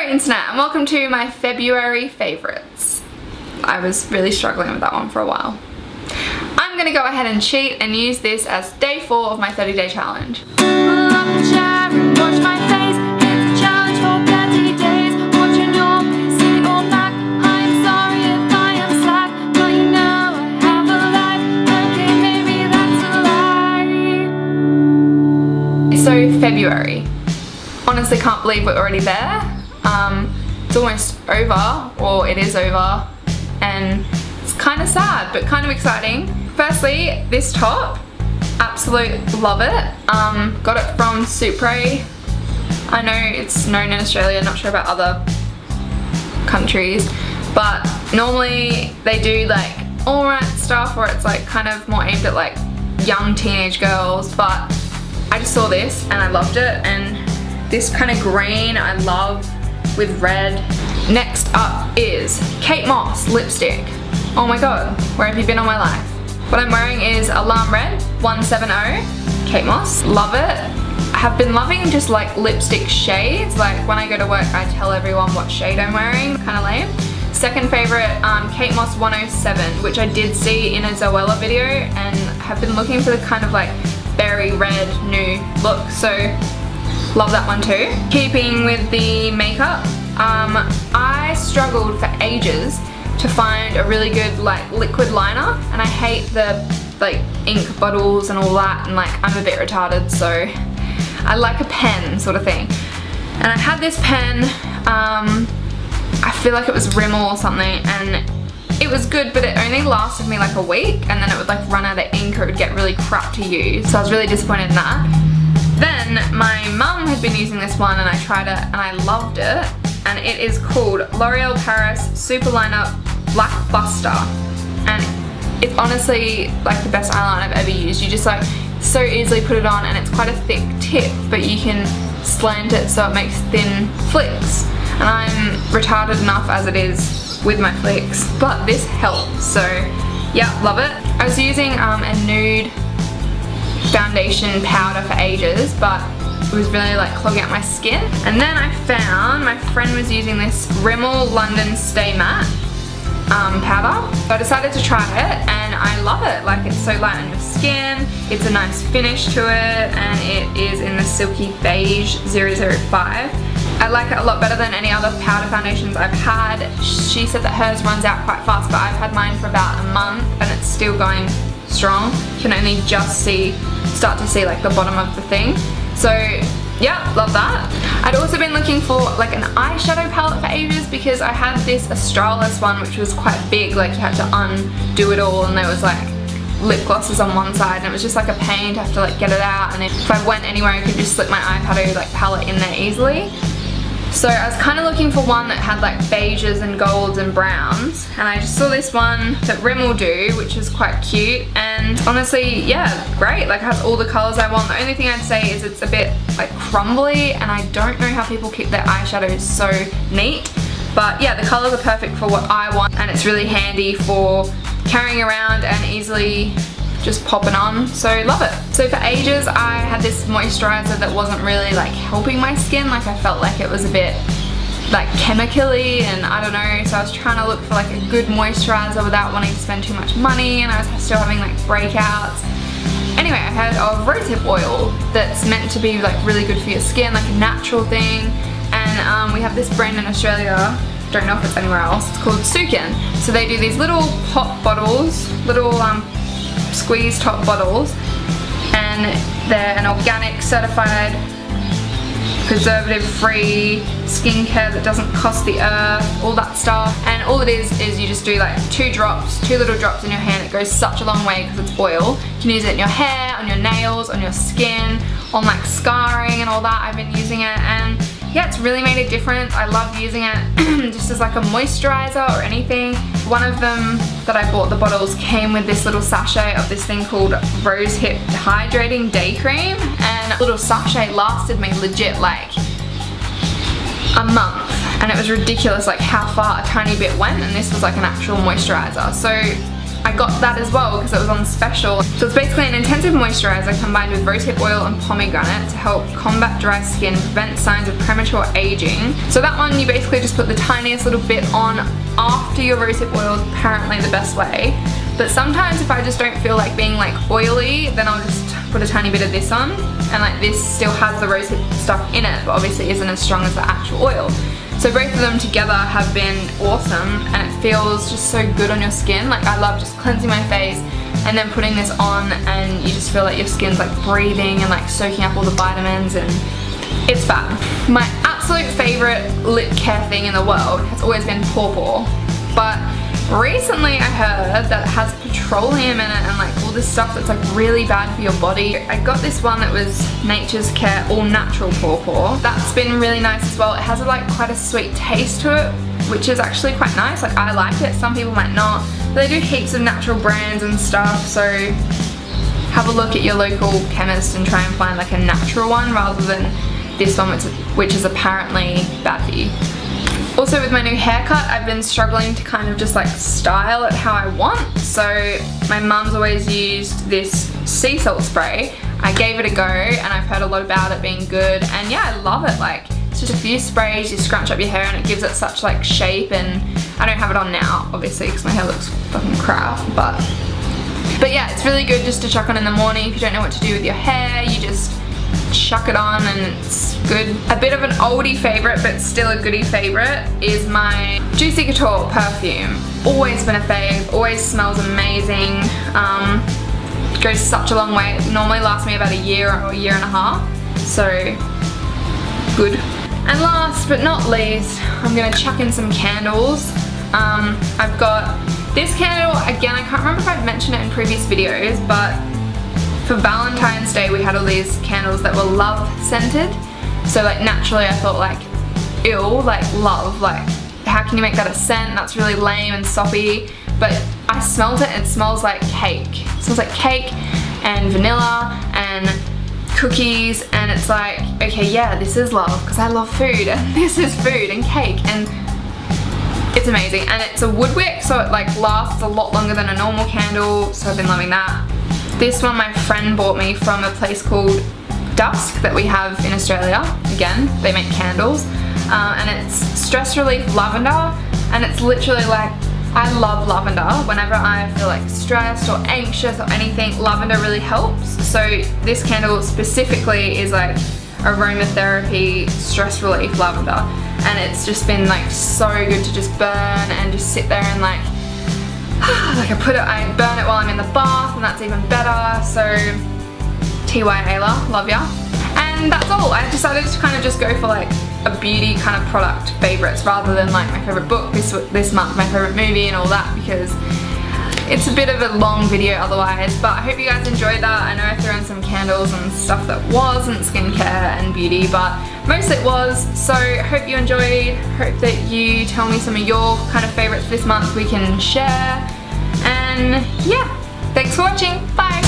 Hello internet and welcome to my February favourites. I was really struggling with that one for a while. I'm going to go ahead and cheat and use this as day 4 of my 30-day challenge. Pull up a chair and watch my face. It's a challenge for 30 days. Watching your PC or Mac. I'm sorry if I am slack, but you know I have a life. Okay, maybe that's a lie. So February. Honestly can't believe we're already there. It's almost over, or it is over, and it's kind of sad but kind of exciting. Firstly, this top, absolute love it. Got it from Supre. I know it's known in Australia, not sure about other countries, but normally they do like alright stuff where it's like kind of more aimed at like young teenage girls, but I just saw this and I loved it, and this kind of green I love with red. Next up is Kate Moss lipstick. Oh my god, where have you been all my life? What I'm wearing is Alarm Red 170, Kate Moss, love it. I have been loving just like lipstick shades, like when I go to work I tell everyone what shade I'm wearing, kind of lame. Second favourite, Kate Moss 107, which I did see in a Zoella video and have been looking for the kind of like berry red new look, so love that one too. Keeping with the makeup, I struggled for ages to find a really good like liquid liner, and I hate the like ink bottles and all that, and like I'm a bit retarded, so I like a pen sort of thing. And I had this pen, I feel like it was Rimmel or something, and it was good, but it only lasted me like a week, and then it would like run out of ink or it would get really crap to use, so I was really disappointed in that. Then my mum had been using this one and I tried it and I loved it, and it is called L'Oreal Paris Super Liner Black Buster, and it's honestly like the best eyeliner I've ever used. You just like so easily put it on, and it's quite a thick tip, but you can slant it so it makes thin flicks, and I'm retarded enough as it is with my flicks, but this helps, so yeah, love it. I was using a nude foundation powder for ages, but it was really like clogging up my skin, and then I found my friend was using this Rimmel London Stay Matte powder, so I decided to try it and I love it. Like, it's so light on your skin, it's a nice finish to it, and it is in the Silky Beige 005. I like it a lot better than any other powder foundations I've had. She said that hers runs out quite fast, but I've had mine for about a month and it's still going strong. You can only just start to see like the bottom of the thing. So yeah, love that. I'd also been looking for like an eyeshadow palette for ages, because I had this Australis one which was quite big, like you had to undo it all, and there was like lip glosses on one side, and it was just like a pain to have to like get it out, and if I went anywhere I could just slip my eyeshadow like palette in there easily. So I was kind of looking for one that had like beiges and golds and browns, and I just saw this one that Rimmel do, which is quite cute, and honestly, yeah, great, like it has all the colours I want. The only thing I'd say is it's a bit like crumbly, and I don't know how people keep their eyeshadows so neat, but yeah, the colours are perfect for what I want, and it's really handy for carrying around and easily just popping on, so love it. So for ages I had this moisturizer that wasn't really like helping my skin, like I felt like it was a bit like chemically, and I don't know, so I was trying to look for like a good moisturizer without wanting to spend too much money, and I was still having like breakouts. Anyway, I had a rosehip oil that's meant to be like really good for your skin, like a natural thing, and we have this brand in Australia, don't know if it's anywhere else, it's called Sukin. So they do these little pop bottles, little squeeze top bottles, and they're an organic certified preservative free skincare that doesn't cost the earth, all that stuff, and all it is you just do like 2 little drops in your hand. It goes such a long way because it's oil. You can use it in your hair, on your nails, on your skin, on like scarring and all that. I've been using it, and yeah, it's really made a difference. I love using it just as like a moisturizer or anything. One of them that I bought, the bottles, came with this little sachet of this thing called Rosehip Hydrating Day Cream, and a little sachet lasted me legit like a month, and it was ridiculous like how far a tiny bit went, and this was like an actual moisturizer. So I got that as well because it was on special. So it's basically an intensive moisturizer combined with rosehip oil and pomegranate to help combat dry skin, prevent signs of premature aging. So that one you basically just put the tiniest little bit on after your rosehip oil is apparently the best way. But sometimes if I just don't feel like being like oily, then I'll just put a tiny bit of this on, and like this still has the rosehip stuff in it, but obviously isn't as strong as the actual oil. So both of them together have been awesome, and it feels just so good on your skin. Like I love just cleansing my face and then putting this on, and you just feel like your skin's like breathing and like soaking up all the vitamins, and it's fab. My absolute favorite lip care thing in the world has always been Pawpaw, but recently I heard that it has petroleum in it and like all this stuff that's like really bad for your body. I got this one that was Nature's Care All Natural Pawpaw. That's been really nice as well. It has like quite a sweet taste to it, which is actually quite nice. Like I like it, some people might not. But they do heaps of natural brands and stuff, so have a look at your local chemist and try and find like a natural one rather than this one which is apparently bad for you. Also with my new haircut, I've been struggling to kind of just like style it how I want. So my mum's always used this sea salt spray. I gave it a go and I've heard a lot about it being good, and yeah, I love it. Like it's just a few sprays, you scrunch up your hair and it gives it such like shape, and I don't have it on now obviously because my hair looks fucking crap, but yeah, it's really good just to chuck on in the morning if you don't know what to do with your hair. You just chuck it on and it's good. A bit of an oldie favourite but still a goodie favourite is my Juicy Couture perfume. Always been a fave, always smells amazing. Goes such a long way. It normally lasts me about a year or a year and a half, so good. And last but not least, I'm gonna chuck in some candles. I've got this candle, again I can't remember if I've mentioned it in previous videos, but for Valentine's Day we had all these candles that were love scented. So like naturally I thought like, ew, like love, like how can you make that a scent? That's really lame and soppy. But I smelled it and it smells like cake. It smells like cake and vanilla and cookies, and it's like, okay, yeah, this is love because I love food, and this is food and cake, and it's amazing. And it's a wood wick, so it like lasts a lot longer than a normal candle, so I've been loving that. This one my friend bought me from a place called Dusk that we have in Australia. Again, they make candles, and it's stress relief lavender, and it's literally like, I love lavender. Whenever I feel like stressed or anxious or anything, lavender really helps. So this candle specifically is like aromatherapy stress relief lavender, and it's just been like so good to just burn and just sit there and like I burn it while I'm in the bath, and that's even better. So T.Y. Ayla, love ya. And that's all. I decided to kind of just go for like a beauty kind of product favorites rather than like my favorite book this month, my favorite movie and all that, because it's a bit of a long video otherwise. But I hope you guys enjoyed that. I know I threw in some candles and stuff that wasn't skincare and beauty, but mostly it was. So hope you enjoyed. Hope that you tell me some of your kind of favorites this month we can share. And yeah, thanks for watching. Bye.